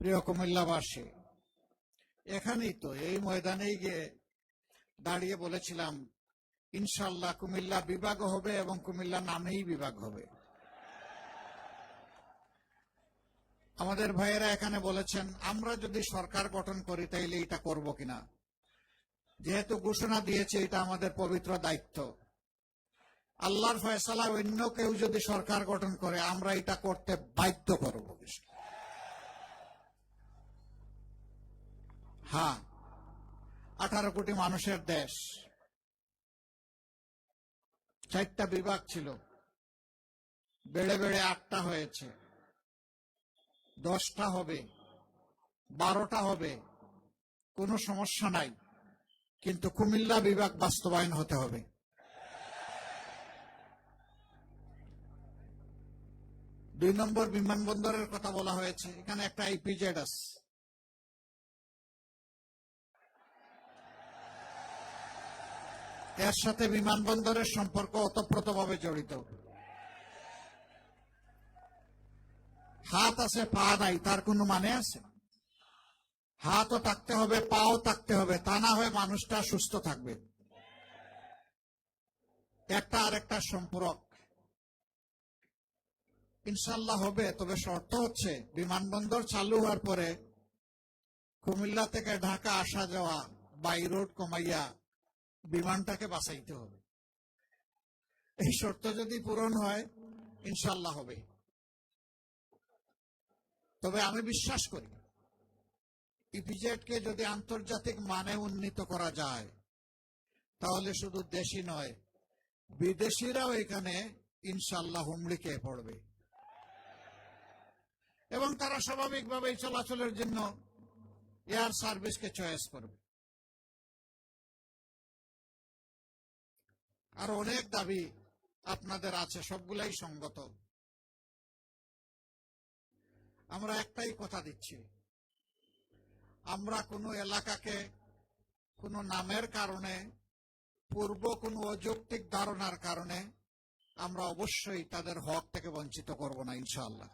প্রিয় কুমিল্লাবাসী, এখানেই তো এই ময়দানেই গিয়ে দাঁড়িয়ে বলেছিলাম ইনশাআল্লাহ কুমিল্লা বিভাগ হবে এবং কুমিল্লা নামেই বিভাগ হবে। আমাদের ভাইয়েরা এখানে বলেছেন আমরা যদি সরকার গঠন করি তাইলে এটা করব কিনা। যেহেতু ঘোষণা দিয়েছে এটা আমাদের পবিত্র দায়িত্ব। আল্লাহর ফয়সালা অন্য কেউ যদি সরকার গঠন করে আমরা এটা করতে বাধ্য করব। হ্যাঁ, 18 কোটি মানুষের দেশ, 4টা বিভাগ ছিল, বেড়ে বেড়ে 8টা হয়েছে, 10টা হবে, 12টা হবে, কোনো সমস্যা নাই, কিন্তু কুমিল্লা বিভাগ বাস্তবায়ন হতে হবে। দুই নম্বর বিমানবন্দরের কথা বলা হয়েছে, এখানে একটা ইপিজেড আছে। এর সাথে বিমানবন্দরের সম্পর্ক ওতপ্রোতভাবে জড়িত। হাত আছে পা নাই, তার কোনো মানে আছে? হাতও থাকতে হবে, পাও থাকতে হবে, তা না হয় মানুষটা সুস্থ থাকবে। একটা আরেকটা সম্পর্ক ইনশাল্লাহ হবে, তবে শর্ত হচ্ছে বিমানবন্দর চালু হওয়ার পরে কুমিল্লা থেকে ঢাকা আসা যাওয়া বাই রোড কমাইয়া বিমানটাকে বাঁচাইতে হবে। এই শর্ত যদি পূরণ হয় ইনশাল্লাহ হবে। তবে আমি বিশ্বাস করি ইপিজেডকে যদি আন্তর্জাতিক মানে উন্নীত করা যায় তাহলে শুধু দেশি নয় বিদেশিরাও এখানে ইনশাল্লাহ হুমড়ি খেয়ে পড়বে এবং তারা স্বাভাবিকভাবেই চলাচলের জন্য এয়ার সার্ভিসকে চয়েস করবে। আর অনেক দাবি আপনাদের আছে, সবগুলাই সঙ্গত। আমরা একটাই কথা দিচ্ছি, আমরা কোনো এলাকাকে কোনো নামের কারণে, পূর্ব কোনো অযৌক্তিক ধারণার কারণে আমরা অবশ্যই তাদের হক থেকে বঞ্চিত করব না ইনশাআল্লাহ।